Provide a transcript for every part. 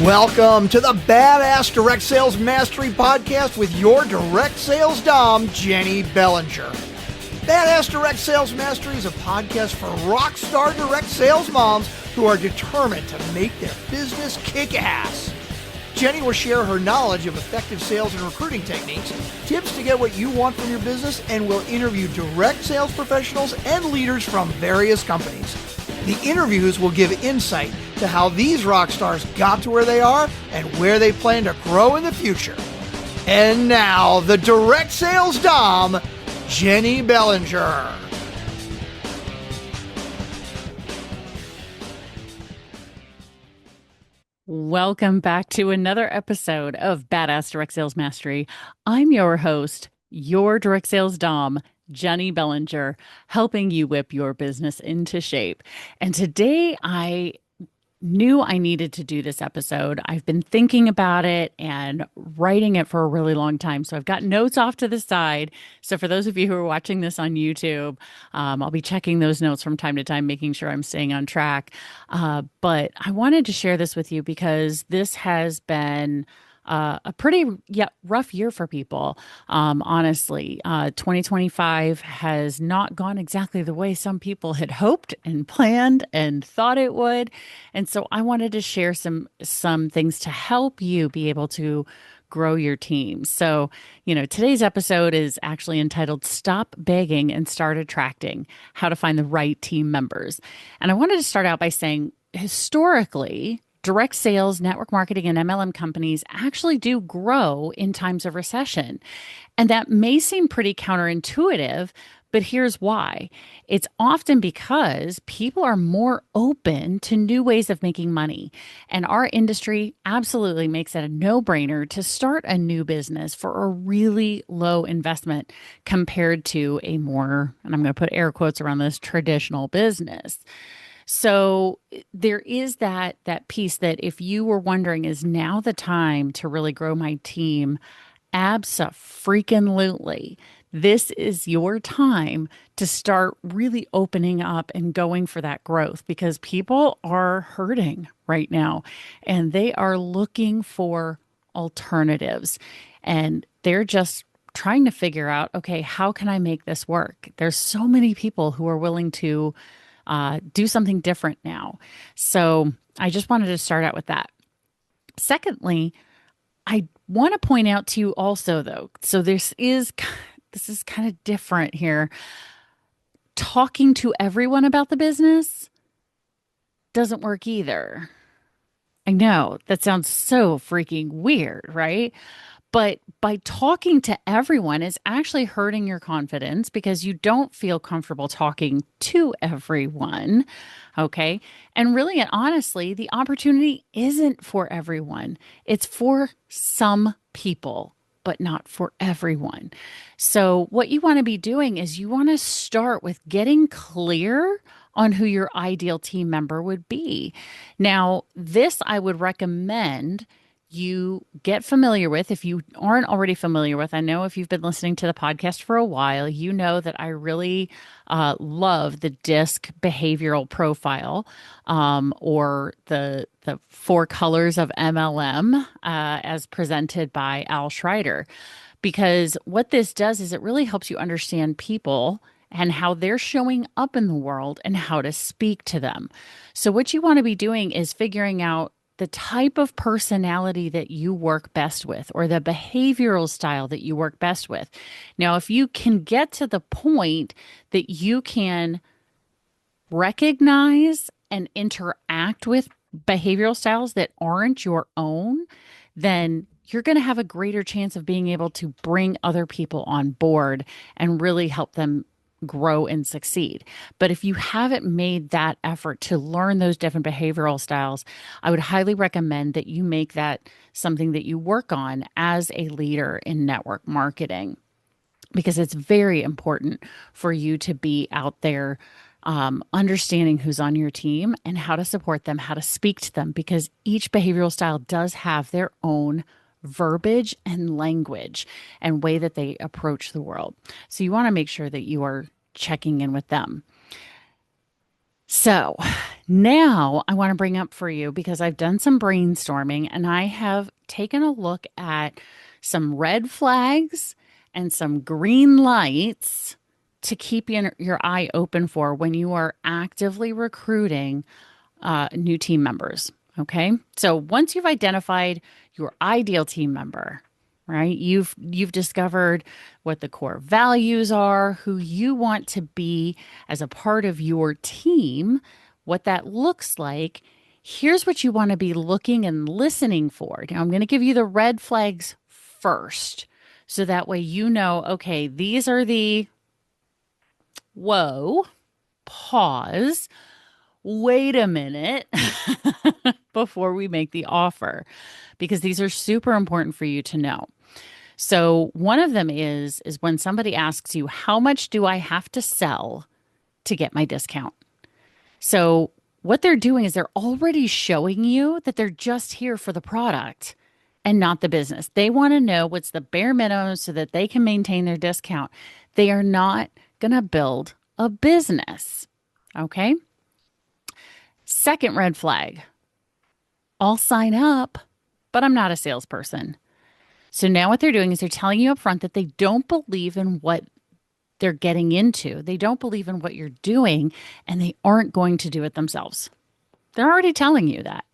Welcome to the Badass Direct Sales Mastery Podcast with your direct sales dom, Jennie Bellinger. Badass Direct Sales Mastery is a podcast for rock star direct sales moms who are determined to make their business kick ass. Jennie will share her knowledge of effective sales and recruiting techniques, tips to get what you want from your business, and will interview direct sales professionals and leaders from various companies. The interviews will give insight to how these rock stars got to where they are and where they plan to grow in the future. And now, the direct sales dom, Jennie Bellinger. Welcome back to another episode of Badass Direct Sales Mastery. I'm your host, your direct sales dom, Jennie Bellinger, helping you whip your business into shape. And today I knew I needed to do this episode. I've been thinking about it and writing it for a really long time. So I've got notes off to the side. So for those of you who are watching this on YouTube, I'll be checking those notes from time to time, making sure I'm staying on track. But I wanted to share this with you because this has been a pretty rough year for people. Honestly, 2025 has not gone exactly the way some people had hoped and planned and thought it would. And so I wanted to share some things to help you be able to grow your team. So, today's episode is actually entitled Stop Begging and Start Attracting: How to Find the Right Team Members. And I wanted to start out by saying, historically, direct sales, network marketing, and MLM companies actually do grow in times of recession. And that may seem pretty counterintuitive, but here's why. It's often because people are more open to new ways of making money. And our industry absolutely makes it a no-brainer to start a new business for a really low investment compared to a more, and I'm going to put air quotes around this, traditional business. So there is that piece that if you were wondering, is now the time to really grow my team? Abso-freaking-lutely. This is your time to start really opening up and going for that growth, because people are hurting right now and they are looking for alternatives, and they're just trying to figure out, okay, how can I make this work? There's so many people who are willing to do something different now. So I just wanted to start out with that. Secondly, I want to point out to you also, though, so this is kind of different here. Talking to everyone about the business doesn't work either. I know that sounds so freaking weird, right? But by talking to everyone is actually hurting your confidence because you don't feel comfortable talking to everyone, okay? And really and honestly, the opportunity isn't for everyone. It's for some people, but not for everyone. So what you want to be doing is you want to start with getting clear on who your ideal team member would be. Now, this I would recommend you get familiar with. If you aren't already familiar with, I know if you've been listening to the podcast for a while, you know that I really love the DISC behavioral profile, or the 4 colors of MLM, as presented by Al Schreider. Because what this does is it really helps you understand people and how they're showing up in the world and how to speak to them. So what you want to be doing is figuring out the type of personality that you work best with, or the behavioral style that you work best with. Now, if you can get to the point that you can recognize and interact with behavioral styles that aren't your own, then you're going to have a greater chance of being able to bring other people on board and really help them grow and succeed. But if you haven't made that effort to learn those different behavioral styles, I would highly recommend that you make that something that you work on as a leader in network marketing, because it's very important for you to be out there understanding who's on your team and how to support them, how to speak to them, because each behavioral style does have their own verbiage and language and way that they approach the world. So you want to make sure that you are checking in with them. So now I want to bring up for you because I've done some brainstorming and I have taken a look at some red flags and some green lights to keep your eye open for when you are actively recruiting new team members. Okay. So once you've identified your ideal team member, right? You've discovered what the core values are, who you want to be as a part of your team, what that looks like. Here's what you want to be looking and listening for. Now I'm going to give you the red flags first. So that way you know, okay, these are the whoa, pause, wait a minute before we make the offer, because these are super important for you to know. So one of them is when somebody asks you, how much do I have to sell to get my discount? So what they're doing is they're already showing you that they're just here for the product and not the business. They want to know what's the bare minimum so that they can maintain their discount. They are not going to build a business. Okay. Second red flag, I'll sign up, but I'm not a salesperson. So now what they're doing is they're telling you up front that they don't believe in what they're getting into. They don't believe in what you're doing, and they aren't going to do it themselves. They're already telling you that.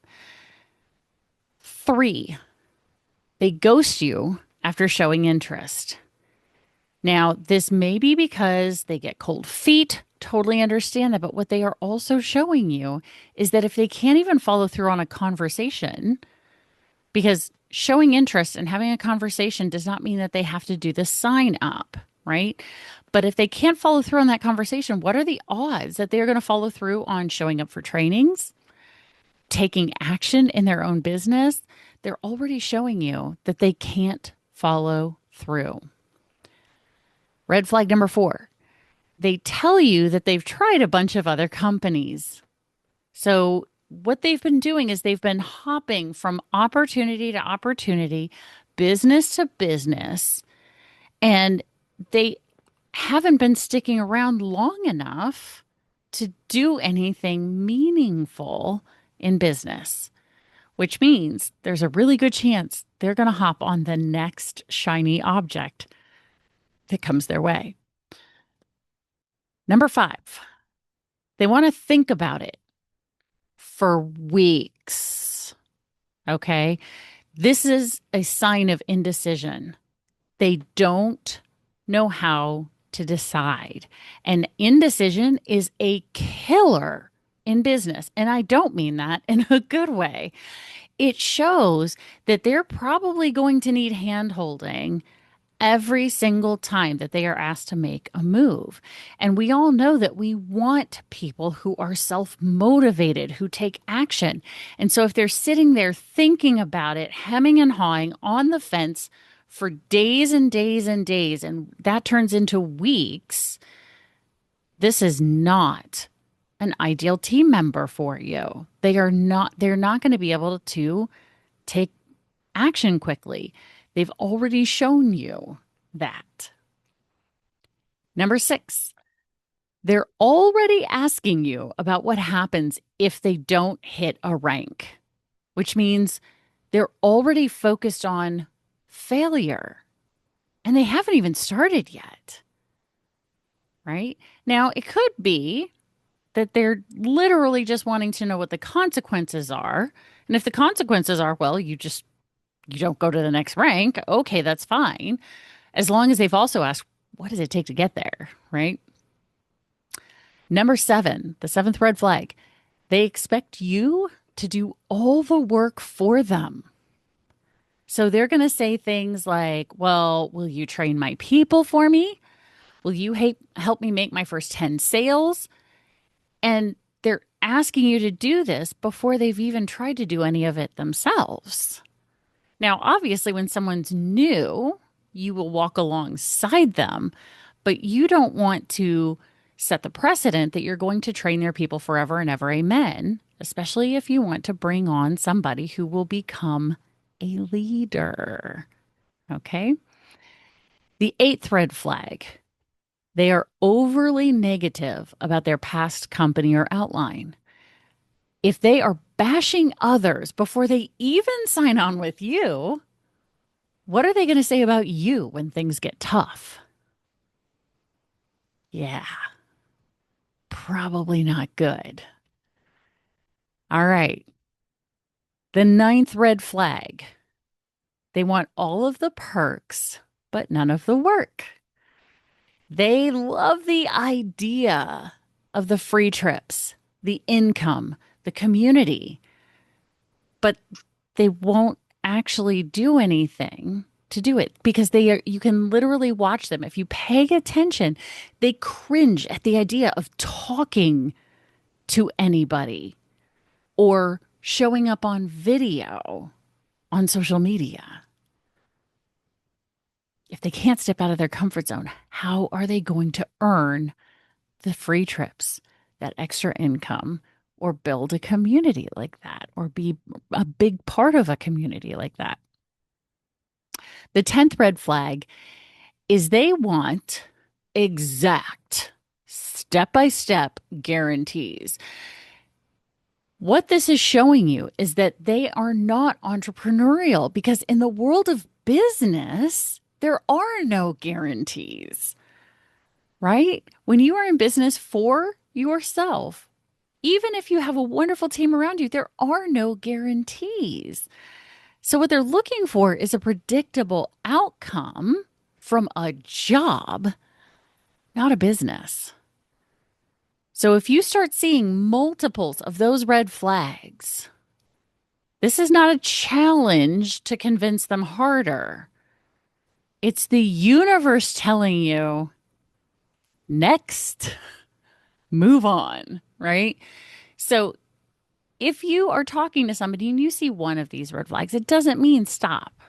Three, they ghost you after showing interest. Now, this may be because they get cold feet. Totally understand that. But what they are also showing you is that if they can't even follow through on a conversation, because showing interest and having a conversation does not mean that they have to do the sign up, right? But if they can't follow through on that conversation, what are the odds that they're going to follow through on showing up for trainings, taking action in their own business? They're already showing you that they can't follow through. Red flag number 4, they tell you that they've tried a bunch of other companies. So what they've been doing is they've been hopping from opportunity to opportunity, business to business, and they haven't been sticking around long enough to do anything meaningful in business, which means there's a really good chance they're going to hop on the next shiny object that comes their way. Number 5, they want to think about it for weeks. Okay. This is a sign of indecision. They don't know how to decide. And indecision is a killer in business. And I don't mean that in a good way. It shows that they're probably going to need hand-holding every single time that they are asked to make a move. And we all know that we want people who are self-motivated, who take action. And so if they're sitting there thinking about it, hemming and hawing on the fence for days and days and days, and that turns into weeks, this is not an ideal team member for you. They're not going to be able to take action quickly. They've already shown you that. Number 6, they're already asking you about what happens if they don't hit a rank, which means they're already focused on failure and they haven't even started yet. Right? Now, it could be that they're literally just wanting to know what the consequences are. And if the consequences are, well, you don't go to the next rank, okay, that's fine. As long as they've also asked, what does it take to get there, right? Number 7, the 7th red flag, they expect you to do all the work for them. So they're going to say things like, well, will you train my people for me? Will you help me make my first 10 sales? And they're asking you to do this before they've even tried to do any of it themselves. Now, obviously, when someone's new, you will walk alongside them, but you don't want to set the precedent that you're going to train their people forever and ever. Amen. Especially if you want to bring on somebody who will become a leader. Okay. The 8th red flag, They are overly negative about their past company or outline. If they are bashing others before they even sign on with you, what are they going to say about you when things get tough? Yeah, probably not good. All right. The ninth red flag. They want all of the perks, but none of the work. They love the idea of the free trips, the income, the community, but they won't actually do anything to do it because you can literally watch them. If you pay attention, they cringe at the idea of talking to anybody or showing up on video on social media. If they can't step out of their comfort zone, how are they going to earn the free trips, that extra income, or build a community like that, or be a big part of a community like that? The 10th red flag is they want exact step by step guarantees. What this is showing you is that they are not entrepreneurial because in the world of business, there are no guarantees, right? When you are in business for yourself, even if you have a wonderful team around you, there are no guarantees. So, what they're looking for is a predictable outcome from a job, not a business. So, if you start seeing multiples of those red flags, this is not a challenge to convince them harder. It's the universe telling you, next, move on, right? So, if you are talking to somebody and you see one of these red flags, it doesn't mean stop.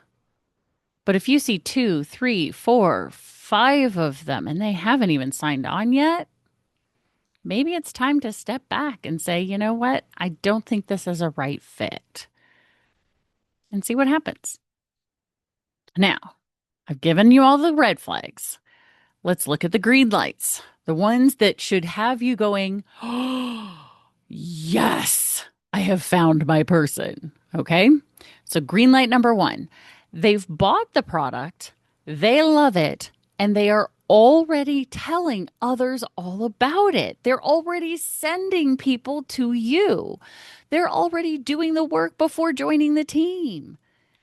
But if you see 2, 3, 4, 5 of them and they haven't even signed on yet, maybe it's time to step back and say, you know what? I don't think this is a right fit and see what happens. Now, I've given you all the red flags. Let's look at the green lights, the ones that should have you going, oh, yes, I have found my person. Okay. So, green light number 1, they've bought the product, they love it, and they are already telling others all about it. They're already sending people to you. They're already doing the work before joining the team.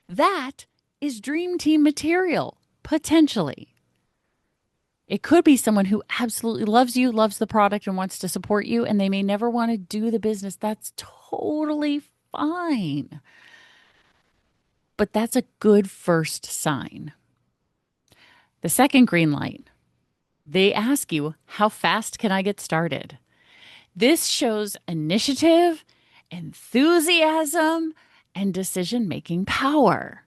That is dream team material, potentially. It could be someone who absolutely loves you, loves the product, and wants to support you, and they may never want to do the business. That's totally fine. But that's a good first sign. The second green light, they ask you, how fast can I get started? This shows initiative, enthusiasm, and decision-making power.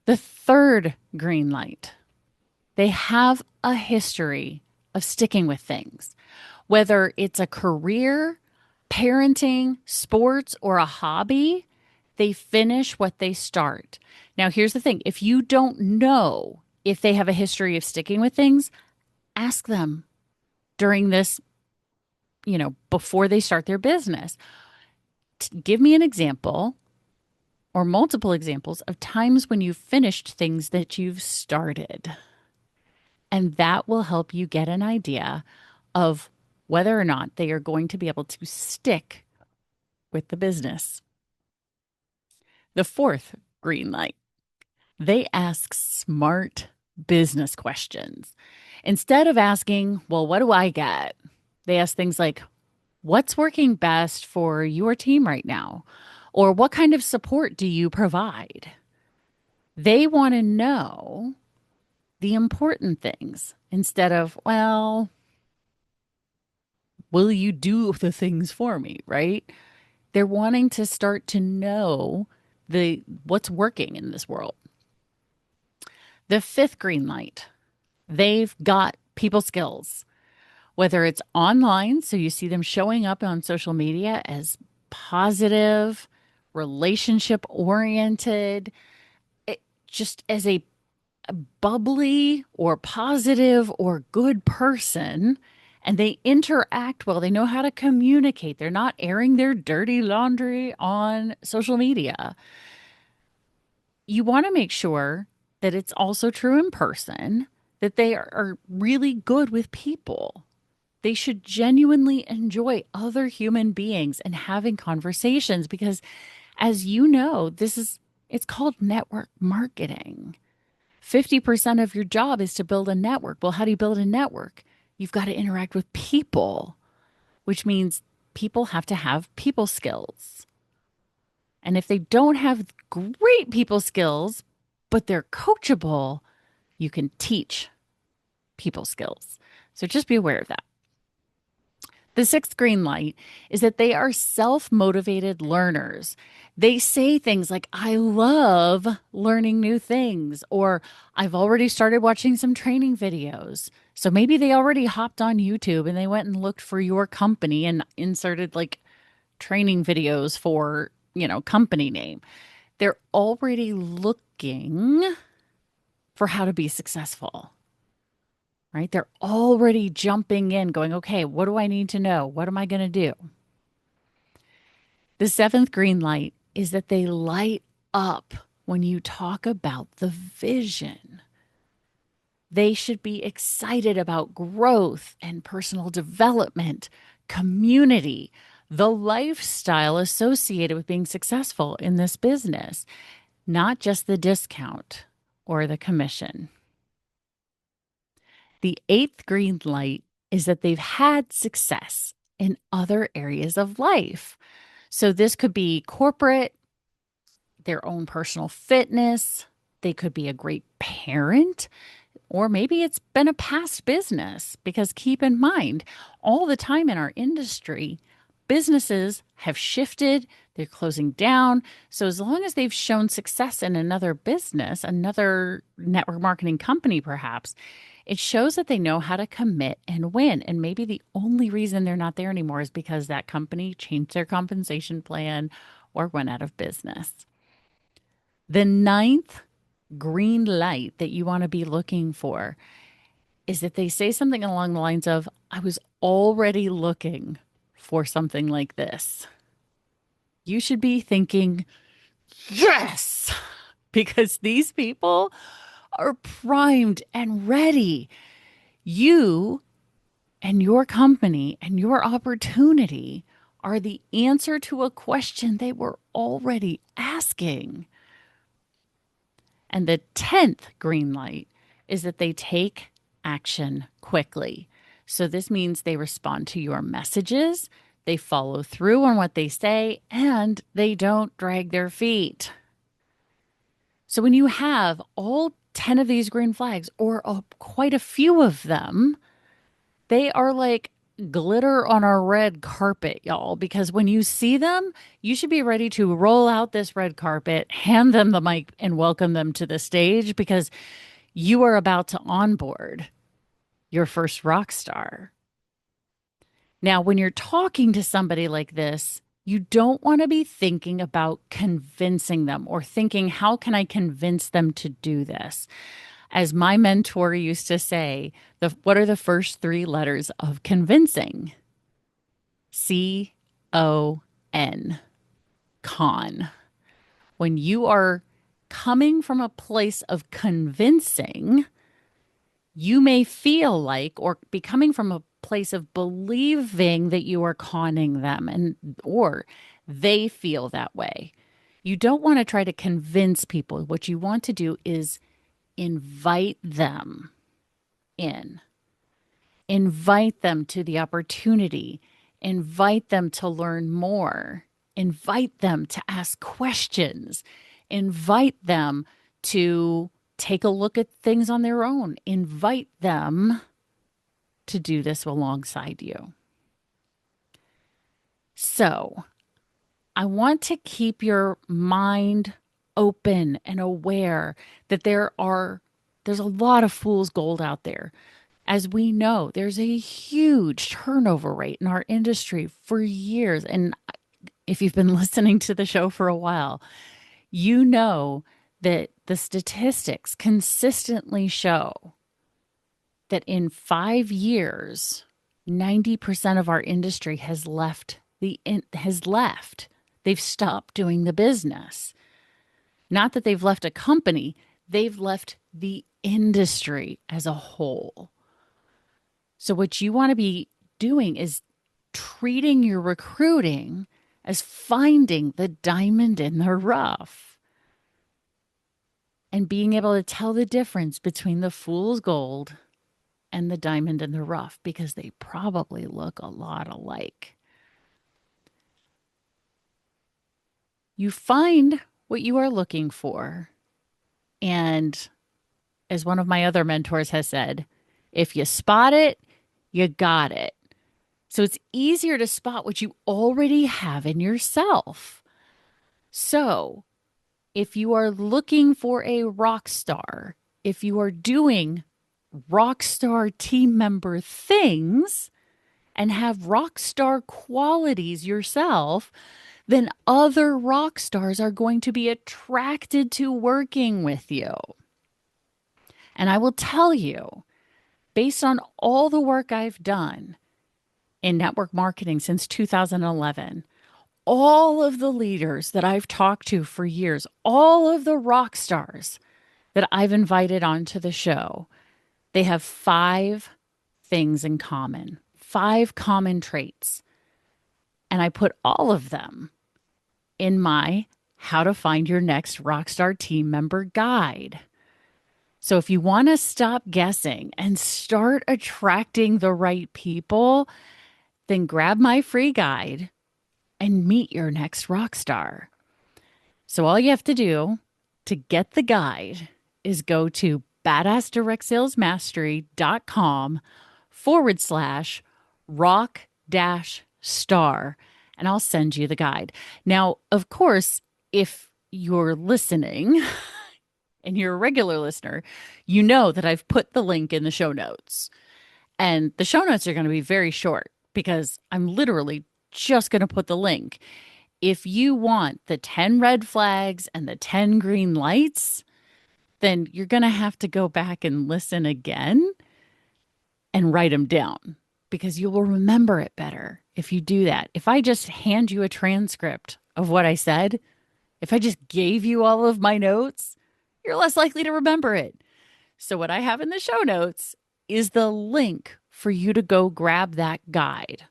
The third green light, they have a history of sticking with things, whether it's a career, parenting, sports, or a hobby. They finish what they start. Now, here's the thing. If you don't know if they have a history of sticking with things, ask them during this, before they start their business. Give me an example or multiple examples of times when you've finished things that you've started. And that will help you get an idea of whether or not they are going to be able to stick with the business. The fourth green light, they ask smart business questions. Instead of asking, well, what do I get? They ask things like, what's working best for your team right now? Or what kind of support do you provide? They want to know the important things instead of, well, will you do the things for me, right? They're wanting to start to know what's working in this world. The fifth green light, they've got people skills, whether it's online, so you see them showing up on social media as positive, relationship oriented, just as a bubbly or positive or good person and they interact well, they know how to communicate, they're not airing their dirty laundry on social media, you want to make sure that it's also true in person, that they are really good with people. They should genuinely enjoy other human beings and having conversations because, as you know, it's called network marketing. 50% of your job is to build a network. Well, how do you build a network? You've got to interact with people, which means people have to have people skills. And if they don't have great people skills, but they're coachable, you can teach people skills. So just be aware of that. The sixth green light is that they are self motivated learners. They say things like, I love learning new things, or I've already started watching some training videos. So maybe they already hopped on YouTube and they went and looked for your company and inserted like training videos for, company name. They're already looking for how to be successful, right? They're already jumping in, going, okay, what do I need to know? What am I going to do? The seventh green light is that they light up when you talk about the vision. They should be excited about growth and personal development, community, the lifestyle associated with being successful in this business, not just the discount or the commission. The eighth green light is that they've had success in other areas of life. So this could be corporate, their own personal fitness. They could be a great parent, or maybe it's been a past business. Because keep in mind, all the time in our industry, businesses have shifted, they're closing down. So as long as they've shown success in another business, another network marketing company, perhaps, it shows that they know how to commit and win. And maybe the only reason they're not there anymore is because that company changed their compensation plan or went out of business. The ninth green light that you want to be looking for is that they say something along the lines of, I was already looking for something like this. You should be thinking, yes, because these people are primed and ready. You and your company and your opportunity are the answer to a question they were already asking. And the 10th green light is that they take action quickly. So this means they respond to your messages, they follow through on what they say, and they don't drag their feet. So when you have all 10 of these green flags, or quite a few of them, they are like glitter on a red carpet, y'all, because when you see them, you should be ready to roll out this red carpet, hand them the mic, and welcome them to the stage because you are about to onboard your first rock star. Now, when you're talking to somebody like this, you don't want to be thinking about convincing them or thinking, how can I convince them to do this? As my mentor used to say, what are the first three letters of convincing? C-O-N, con. When you are coming from a place of convincing, you may feel like, or be coming from a place of believing that you are conning them, or they feel that way. You don't want to try to convince people. What you want to do is invite them in. Invite them to the opportunity. Invite them to learn more. Invite them to ask questions. Invite them to take a look at things on their own. Invite them to do this alongside you. So, I want to keep your mind open and aware that there's a lot of fool's gold out there. As we know, there's a huge turnover rate in our industry for years. And if you've been listening to the show for a while, you know that the statistics consistently show that in 5 years, 90% of our industry has left. They've stopped doing the business. Not that they've left a company, they've left the industry as a whole. So what you want to be doing is treating your recruiting as finding the diamond in the rough and being able to tell the difference between the fool's gold and the diamond in the rough, because they probably look a lot alike. You find what you are looking for. And as one of my other mentors has said, if you spot it, you got it. So it's easier to spot what you already have in yourself. So if you are looking for a rock star, if you are doing rock star team member things and have rock star qualities yourself, then other rock stars are going to be attracted to working with you. And I will tell you, based on all the work I've done in network marketing since 2011, all of the leaders that I've talked to for years, all of the rock stars that I've invited onto the show, they have 5 things in common, 5 common traits. And I put all of them in my How to Find Your Next Rockstar Team Member guide. So if you want to stop guessing and start attracting the right people, then grab my free guide and meet your next rock star. So all you have to do to get the guide is go to badassdirectsalesmastery.com/rock-star, and I'll send you the guide. Now, of course, if you're listening and you're a regular listener, you know that I've put the link in the show notes. And the show notes are going to be very short because I'm literally just going to put the link. If you want the 10 red flags and the 10 green lights, then you're going to have to go back and listen again and write them down, because you will remember it better if you do that. If I just hand you a transcript of what I said, if I just gave you all of my notes, you're less likely to remember it. So what I have in the show notes is the link for you to go grab that guide,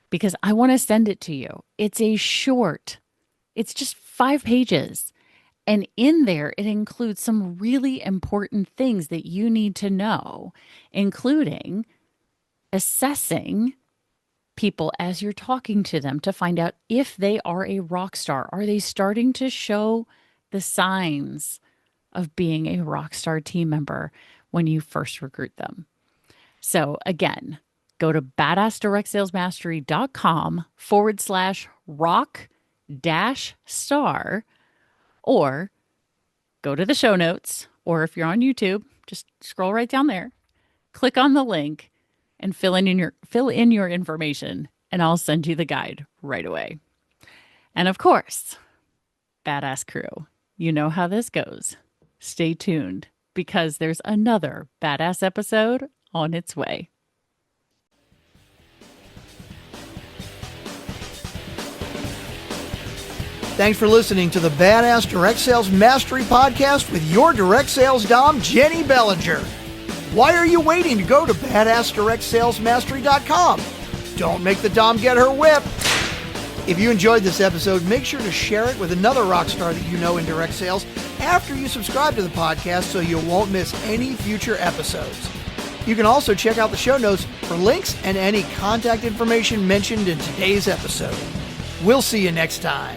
because I want to send it to you. It's just 5 pages. And in there, it includes some really important things that you need to know, including assessing people as you're talking to them to find out if they are a rock star. Are they starting to show the signs of being a rock star team member when you first recruit them? So again, go to badassdirectsalesmastery.com/rock-star, or go to the show notes, or if you're on YouTube, just scroll right down there, click on the link, and fill in your information, and I'll send you the guide right away. And of course, Badass Crew, you know how this goes. Stay tuned, because there's another badass episode on its way. Thanks for listening to the Badass Direct Sales Mastery Podcast with your direct sales dom, Jennie Bellinger. Why are you waiting to go to badassdirectsalesmastery.com? Don't make the dom get her whip. If you enjoyed this episode, make sure to share it with another rock star that you know in direct sales after you subscribe to the podcast, so you won't miss any future episodes. You can also check out the show notes for links and any contact information mentioned in today's episode. We'll see you next time.